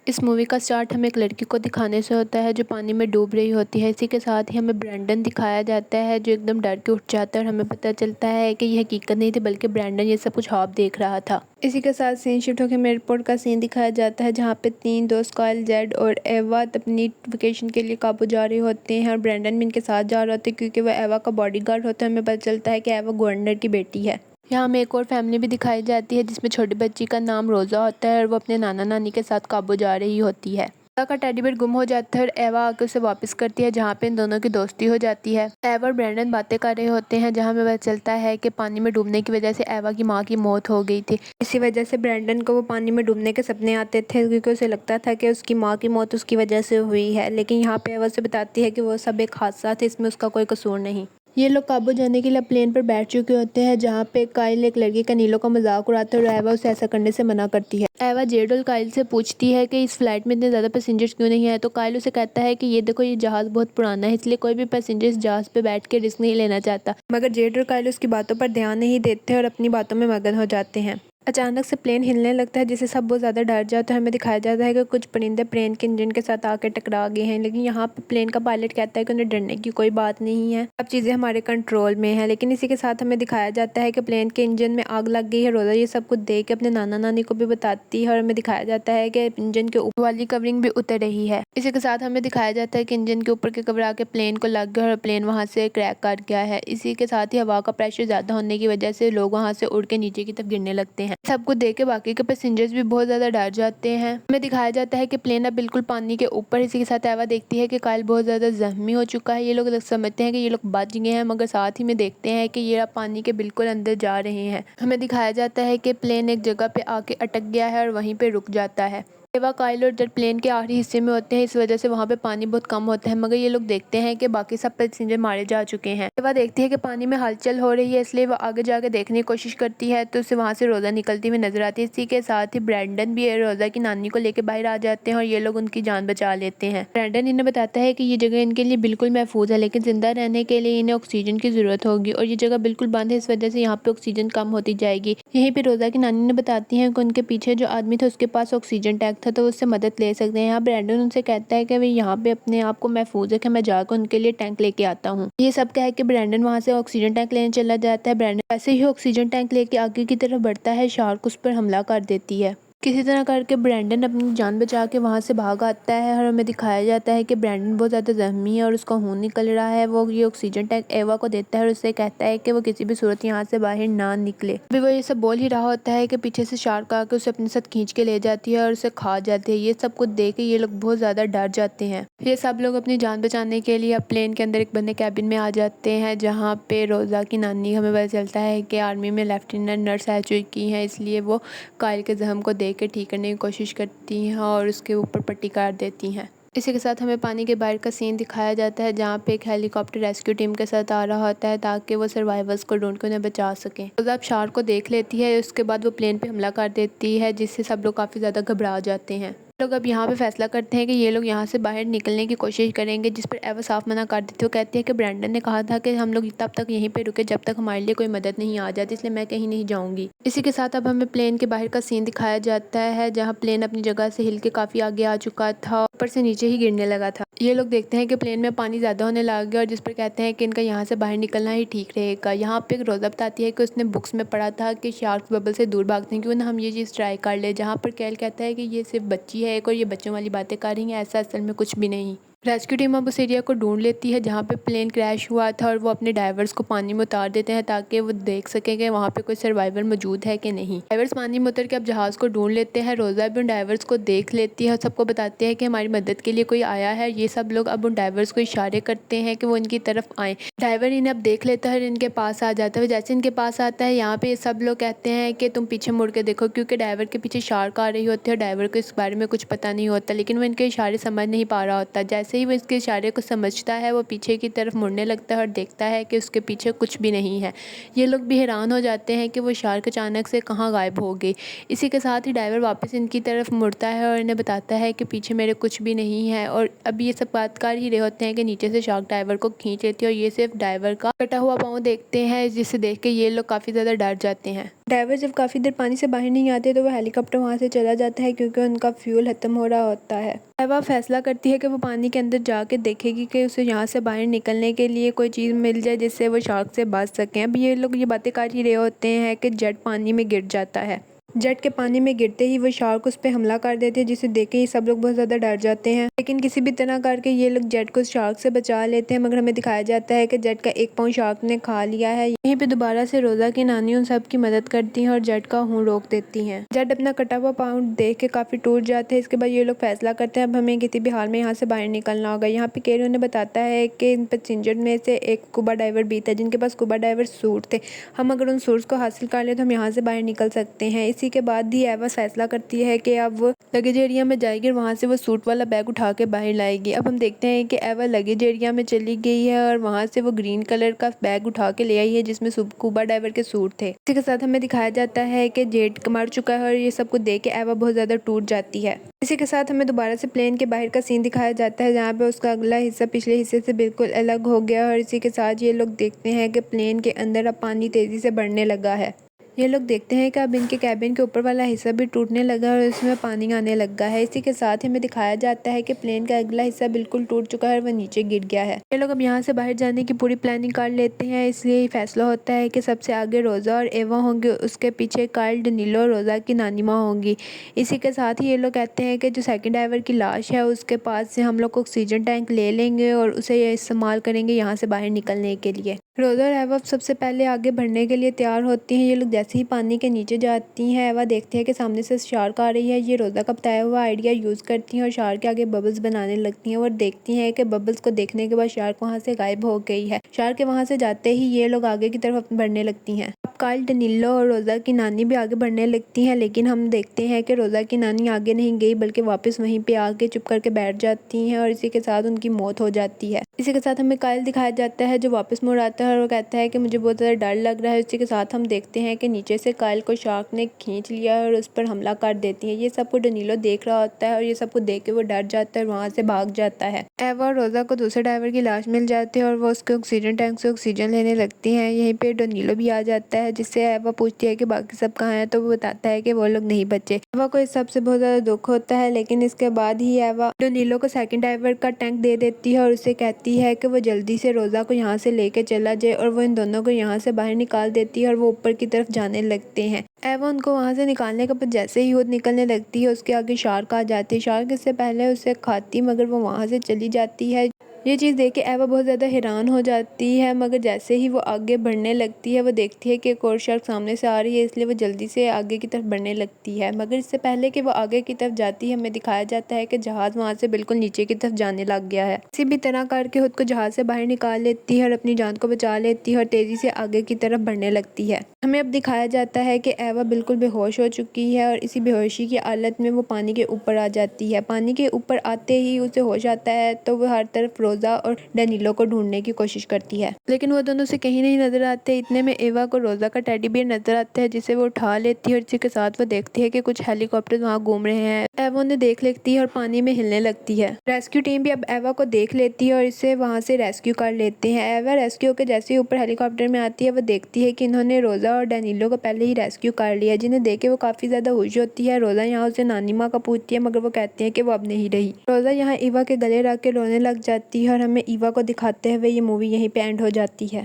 इस मूवी का स्टार्ट हमें एक लड़की को दिखाने से होता है जो पानी में डूब रही होती है। इसी के साथ ही हमें ब्रैंडन दिखाया जाता है जो एकदम डर के उठ जाता है और हमें पता चलता है कि ये हकीकत नहीं थी बल्कि ब्रैंडन ये सब कुछ ख्वाब देख रहा था। इसी के साथ सीन शिफ्ट होकर एयरपोर्ट का सीन दिखाया जाता है जहाँ पे 3 दोस्त काइल, जेड और एवा अपनी वेकेशन के लिए काबू जा रहे होते हैं और ब्रैंडन भी इनके साथ जा रहा होता है क्योंकि वह एवा का बॉडीगार्ड होता है। हमें पता चलता है कि एवा गवर्नर की बेटी है। यहाँ हमें एक और फैमिली भी दिखाई जाती है जिसमें छोटी बच्ची का नाम रोज़ा होता है और वो अपने नाना नानी के साथ काबू जा रही होती है। रोज़ा का टेडी बेयर गुम हो जाता है और एवा आकर उसे वापस करती है जहाँ पे इन दोनों की दोस्ती हो जाती है। एवा और ब्रैंडन बातें कर रहे होते हैं जहाँ हमें पता चलता है कि पानी में डूबने की वजह से एवा की माँ की मौत हो गई थी। इसी वजह से ब्रैंडन को वो पानी में डूबने के सपने आते थे क्योंकि उसे लगता था कि उसकी माँ की मौत उसकी वजह से हुई है। लेकिन यहाँ पे एवा से बताती है कि वो सब एक हादसा था, इसमें उसका कोई कसूर नहीं। ये लोग काबू जाने के लिए प्लेन पर बैठ चुके होते हैं जहाँ पे काइल एक लड़की का नीलो का मजाक उड़ाता है और एवा उसे ऐसा करने से मना करती है। एवा जेड और काइल से पूछती है कि इस फ्लाइट में इतने ज़्यादा पैसेंजर्स क्यों नहीं आए, तो काइल उसे कहता है कि ये देखो ये जहाज़ बहुत पुराना है इसलिए कोई भी पैसेंजर इस जहाज़ पे बैठ के रिस्क नहीं लेना चाहता। मगर जेड और काइल उसकी बातों पर ध्यान नहीं देते और अपनी बातों में मगन हो जाते हैं। अचानक से प्लेन हिलने लगता है जिससे सब बहुत ज़्यादा डर जाते हैं। हमें दिखाया जाता है कि कुछ परिंदे प्लेन के इंजन के साथ आकर टकरा गए हैं, लेकिन यहाँ पे प्लेन का पायलट कहता है कि उन्हें डरने की कोई बात नहीं है, अब चीज़ें हमारे कंट्रोल में है। लेकिन इसी के साथ हमें दिखाया जाता है कि प्लेन के इंजन में आग लग गई है। रोज़ा ये सब कुछ देख के अपने नाना नानी को भी बताती है और हमें दिखाया जाता है कि इंजन के ऊपर वाली कवरिंग भी उतर रही है। इसी के साथ हमें दिखाया जाता है कि इंजन के ऊपर के कवर आके प्लेन को लग गया और प्लेन वहाँ से क्रैक कर गया है। इसी के साथ ही हवा का प्रेशर ज़्यादा होने की वजह से लोग वहाँ से उड़ के नीचे की तरफ गिरने लगते हैं। सब कुछ देख के बाकी के पैसेंजर्स भी बहुत ज़्यादा डर जाते हैं। हमें दिखाया जाता है कि प्लेन अब बिल्कुल पानी के ऊपर। इसी के साथ एवा देखती है कि काइल बहुत ज़्यादा जख्मी हो चुका है। ये लोग समझते हैं कि ये लोग बच गए हैं, मगर साथ ही में देखते हैं कि ये अब पानी के बिल्कुल अंदर जा रहे हैं। हमें दिखाया जाता है कि प्लेन एक जगह पे आके अटक गया है और वहीं पे रुक जाता है। एवा, काइल और जेड प्लेन के आखिरी हिस्से में होते हैं, इस वजह से वहाँ पे पानी बहुत कम होता है, मगर ये लोग देखते हैं कि बाकी सब पैसेंजर मारे जा चुके हैं। एवा देखती है कि पानी में हलचल हो रही है, इसलिए वो आगे जाके देखने की कोशिश करती है तो उसे वहाँ से रोज़ा निकलती हुई नजर आती है। इसी के साथ ही ब्रैंडन भी रोज़ा की नानी को लेकर बाहर आ जाते हैं और ये लोग उनकी जान बचा लेते हैं। ब्रैंडन इन्हें बताता है कि ये जगह इनके लिए बिल्कुल महफूज है, लेकिन जिंदा रहने के लिए इन्हें ऑक्सीजन की जरूरत होगी और ये जगह बिल्कुल बंद है, इस वजह से यहाँ पे ऑक्सीजन कम होती जाएगी। यहीं पे रोज़ा की नानी ने बताती है कि उनके पीछे जो आदमी था उसके पास ऑक्सीजन टैंक था तो उससे मदद ले सकते हैं। यहाँ ब्रैंडन उनसे कहता है कि वे यहाँ पे अपने आप को महफूज है कि मैं जाकर उनके लिए टैंक लेके आता हूँ। ये सब कह के ब्रैंडन वहाँ से ऑक्सीजन टैंक लेने चला जाता है। ब्रैंडन ऐसे ही ऑक्सीजन टैंक लेके आगे की तरफ बढ़ता है, शार्क उस पर हमला कर देती है। किसी तरह करके ब्रैंडन अपनी जान बचा के वहाँ से भाग आता है और हमें दिखाया जाता है कि ब्रैंडन बहुत ज़्यादा जख्मी है और उसका खून निकल रहा है। वो ये ऑक्सीजन टैंक एवा को देता है और उससे कहता है कि वो किसी भी सूरत यहाँ से बाहर ना निकले। अभी वो ये सब बोल ही रहा होता है कि पीछे से शार्क आके उसे अपने साथ खींच के ले जाती है और उसे खा जाती है। ये सब कुछ देख के ये लोग बहुत ज़्यादा डर जाते हैं। ये सब लोग अपनी जान बचाने के लिए अब प्लेन के अंदर एक बंद कैबिन में आ जाते हैं जहाँ पे रोज़ा की नानी, हमें पता चलता है कि आर्मी में लेफ्टिनेंट नर्स रह चुकी हैं, इसलिए वो काइल के जख्म को देख के ठीक करने की कोशिश करती हैं और उसके ऊपर पट्टी कर देती हैं। इसी के साथ हमें पानी के बाहर का सीन दिखाया जाता है जहाँ पे एक हेलीकॉप्टर रेस्क्यू टीम के साथ आ रहा होता है ताकि वो सर्वाइवर्स को ढूंढ के उन्हें बचा सकें। रोज़ा अब शार्क को देख लेती है, उसके बाद वो प्लेन पे हमला कर देती है जिससे सब लोग काफ़ी ज़्यादा घबरा जाते हैं। लोग अब यहाँ पे फैसला करते हैं कि ये लोग यहाँ से बाहर निकलने की कोशिश करेंगे, जिस पर एवा साफ मना कर देती है। वो कहती है कि ब्रैंडन ने कहा था कि हम लोग तब तक यहीं पे रुके जब तक हमारे लिए कोई मदद नहीं आ जाती, इसलिए मैं कहीं नहीं जाऊँगी। इसी के साथ अब हमें प्लेन के बाहर का सीन दिखाया जाता है जहाँ प्लेन अपनी जगह से हिल के काफ़ी आगे आ चुका था, ऊपर से नीचे ही गिरने लगा था। ये लोग देखते हैं कि प्लेन में पानी ज़्यादा होने लग गया और जिस पर कहते हैं कि इनका यहाँ से बाहर निकलना ही ठीक रहेगा। यहाँ पे एक रोज़ा बताती है कि उसने बुक्स में पढ़ा था कि शार्क बबल से दूर भागते हैं, क्यों ना हम ये चीज़ ट्राई कर ले। जहाँ पर कैल कहता है कि ये सिर्फ बच्ची है एक और ये बच्चों वाली बातें कर रही हैं, ऐसा असल में कुछ भी नहीं। रेस्क्यू टीम अब उस एरिया को ढूंढ लेती है जहाँ पे प्लेन क्रैश हुआ था और वो अपने डाइवर्स को पानी में उतार देते हैं ताकि वो देख सकें कि वहाँ पे कोई सर्वाइवर मौजूद है कि नहीं। डाइवर्स पानी में उतर के अब जहाज़ को ढूंढ लेते हैं। रोज़ा भी उन डाइवर्स को देख लेती है और सबको बताती है कि हमारी मदद के लिए कोई आया है। ये सब लोग अब उन डाइवर्स को इशारे करते हैं कि वो इनकी तरफ आए। ड्राइवर इन्हें अब देख लेता है और इनके पास आ जाता है। जैसे इनके पास आता है यहाँ पे सब लोग कहते हैं कि तुम पीछे मुड़ के देखो, क्योंकि ड्राइवर के पीछे शार्क आ रही होती है और ड्राइवर को इस बारे में कुछ पता नहीं होता, लेकिन वो इनके इशारे समझ नहीं पा रहा होता। जैसे जैसे ही वो इसके इशारे को समझता है वो पीछे की तरफ मुड़ने लगता है और देखता है कि उसके पीछे कुछ भी नहीं है। ये लोग भी हैरान हो जाते हैं कि वो शार्क अचानक से कहाँ गायब हो गई। इसी के साथ ही डाइवर वापस इनकी तरफ मुड़ता है और इन्हें बताता है कि पीछे मेरे कुछ भी नहीं है। और अभी ये सब बात कर ही रहे होते हैं कि नीचे से शार्क डाइवर को खींच लेती है और ये सिर्फ डाइवर का कटा हुआ पाँव देखते हैं, जिसे देख के ये लोग काफ़ी ज़्यादा डर जाते हैं। डाइवर जब काफ़ी देर पानी से बाहर नहीं आते तो वो हेलीकॉप्टर वहाँ से चला जाता है क्योंकि उनका फ्यूल खत्म हो रहा होता है। एवा फैसला करती है कि वो पानी के अंदर जाके देखेगी कि उसे यहाँ से बाहर निकलने के लिए कोई चीज़ मिल जाए जिससे वो शार्क से बच सकें। अब ये लोग ये बातें कर ही रहे होते हैं कि जेट पानी में गिर जाता है। जेट के पानी में गिरते ही वो शार्क उस पर हमला कर देते हैं, जिसे देख के ही सब लोग बहुत ज़्यादा डर जाते हैं। लेकिन किसी भी तरह करके ये लोग जेट को शार्क से बचा लेते हैं, मगर हमें दिखाया जाता है कि जेट का एक पाँव शार्क ने खा लिया है। यहीं पे दोबारा से रोज़ा की नानी उन सब की मदद करती हैं और जेट का मुँह रोक देती हैं। जेट अपना कटा हुआ पाँव देख के काफ़ी टूट जाते हैं। इसके बाद ये लोग फैसला करते हैं अब हमें किसी भी हाल में यहाँ से बाहर निकलना होगा। यहाँ पे केरी उन्हें बताता है कि इन पैसेंजर में से एक स्कूबा डाइवर भी था जिनके पास स्कूबा डाइवर सूट थे। हम अगर उन सूट्स को हासिल कर ले तो हम यहाँ से बाहर निकल सकते हैं। इसी के बाद ही एवा फैसला करती है कि अब वो लगेज एरिया में जाएगी और वहाँ से वो सूट वाला बैग उठा के बाहर लाएगी। अब हम देखते हैं कि एवा लगेज एरिया में चली गई है और वहाँ से वो ग्रीन कलर का बैग उठा के ले आई है जिसमें स्कूबा डाइवर के सूट थे। इसी के साथ हमें दिखाया जाता है कि जेट मर चुका है और ये सब कुछ देख के एवा बहुत ज़्यादा टूट जाती है। इसी के साथ हमें दोबारा से प्लेन के बाहर का सीन दिखाया जाता है जहाँ पे उसका अगला हिस्सा पिछले हिस्से से बिल्कुल अलग हो गया और इसी के साथ ये लोग देखते हैं कि प्लेन के अंदर अब पानी तेज़ी से बढ़ने लगा है। ये लोग देखते हैं कि अब इनके कैबिन के ऊपर वाला हिस्सा भी टूटने लगा है और इसमें पानी आने लगा है। इसी के साथ हमें दिखाया जाता है कि प्लेन का अगला हिस्सा बिल्कुल टूट चुका है और वह नीचे गिर गया है। ये लोग अब यहाँ से बाहर जाने की पूरी प्लानिंग कर लेते हैं, इसलिए फैसला होता है कि सबसे आगे रोज़ा और एवा होंगे, उसके पीछे कार्ल, डनीलो और रोज़ा की नानी माँ होंगी। इसी के साथ ही ये लोग कहते हैं कि जो सेकंड ड्राइवर की लाश है उसके पास से हम लोग ऑक्सीजन टैंक ले लेंगे और उसे ये इस्तेमाल करेंगे यहाँ से बाहर निकलने के लिए। रोज़ा और एवा सबसे पहले आगे बढ़ने के लिए तैयार होती हैं। ये लोग जैसे ही पानी के नीचे जाती हैं एवा देखती है कि सामने से शार्क आ रही है। ये रोज़ा का बताया हुआ आइडिया यूज़ करती हैं और शार्क के आगे बबल्स बनाने लगती हैं और देखती हैं कि बबल्स को देखने के बाद शार्क वहाँ से गायब हो गई है। शार्क के वहाँ से जाते ही ये लोग आगे की तरफ बढ़ने लगती हैं। अब कार्ल, डनीलो और रोज़ा की नानी भी आगे बढ़ने लगती हैं, लेकिन हम देखते हैं कि रोज़ा की नानी आगे नहीं गई बल्कि वापस वहीं पे आके चुप करके बैठ जाती हैं और इसी के साथ उनकी मौत हो जाती है। इसी के साथ हमें कार्ल दिखाया जाता है जो वापस मुड़ आता है और वो कहता है कि मुझे बहुत ज़्यादा डर लग रहा है। इसी के साथ हम देखते हैं कि नीचे से कार्ल को शार्क ने खींच लिया और उस पर हमला कर देती है। ये सब कुछ डनीलो देख रहा होता है और ये सब कुछ देख के वो डर जाता है और वहाँ से भाग जाता है। एवा और रोज़ा को दूसरे ड्राइवर की लाश मिल जाती है और वो उसके ऑक्सीजन टैंक से ऑक्सीजन लेने लगती हैं। यहीं पे डनीलो भी आ जाता है जिससे एवा पूछती है कि बाकी सब कहाँ हैं, तो वो बताता है कि वो लोग नहीं बचे। एवा को इस सब से बहुत ज़्यादा दुख होता है, लेकिन इसके बाद ही एवा डनीलो को सेकंड ड्राइवर का टैंक दे देती है और उसे कहती है कि वो जल्दी से रोज़ा को यहाँ से लेके चला जाए और वो इन दोनों को यहाँ से बाहर निकाल देती है और वो ऊपर की तरफ जाने लगते हैं। एवा उनको वहाँ से निकालने के बाद जैसे ही वो निकलने लगती है उसके आगे शार्क आ जाती है। शार्क इससे पहले उसे खाती मगर वो वहाँ से चली जाती है। ये चीज़ देख के एवा बहुत ज़्यादा हैरान हो जाती है, मगर जैसे ही वो आगे बढ़ने लगती है वो देखती है कि एक और शार्क सामने से आ रही है, इसलिए वो जल्दी से आगे की तरफ बढ़ने लगती है। मगर इससे पहले कि वो आगे की तरफ जाती है हमें दिखाया जाता है कि जहाज़ वहाँ से बिल्कुल नीचे की तरफ जाने लग गया है। किसी भी तरह करके खुद को जहाज़ से बाहर निकाल लेती है और अपनी जान को बचा लेती है और तेज़ी से आगे की तरफ बढ़ने लगती है। हमें अब दिखाया जाता है कि एवा बिल्कुल बेहोश हो चुकी है और इसी बेहोशी की हालत में वो पानी के ऊपर आ जाती है। पानी के ऊपर आते ही उसे होश आता है तो वो हर तरफ रोज़ा और डनीलो को ढूंढने की कोशिश करती है, लेकिन वो दोनों से कहीं नहीं नजर आते। इतने में एवा को रोज़ा का टेडी बियर नजर आता है जिसे वो उठा लेती है और इसी के साथ वो देखती है कि कुछ हेलीकॉप्टर वहाँ घूम रहे हैं। एवा उन्हें देख लेती है और पानी में हिलने लगती है। रेस्क्यू टीम भी अब एवा को देख लेती है और इसे वहाँ से रेस्क्यू कर लेते हैं। एवा रेस्क्यू होकर जैसे ही ऊपर हेलीकॉप्टर में आती है वो देखती है कि इन्होंने रोज़ा और डनीलो को पहले ही रेस्क्यू कर लिया, जिन्हें देख के वो काफ़ी ज़्यादा खुश होती है। रोज़ा यहाँ उसे नानी माँ का पूछती है मगर वो कहती है कि वो अब नहीं रही। रोज़ा यहाँ ईवा के गले रख के रोने लग जाती है और हमें ईवा को दिखाते हुए ये मूवी यहीं पे एंड हो जाती है।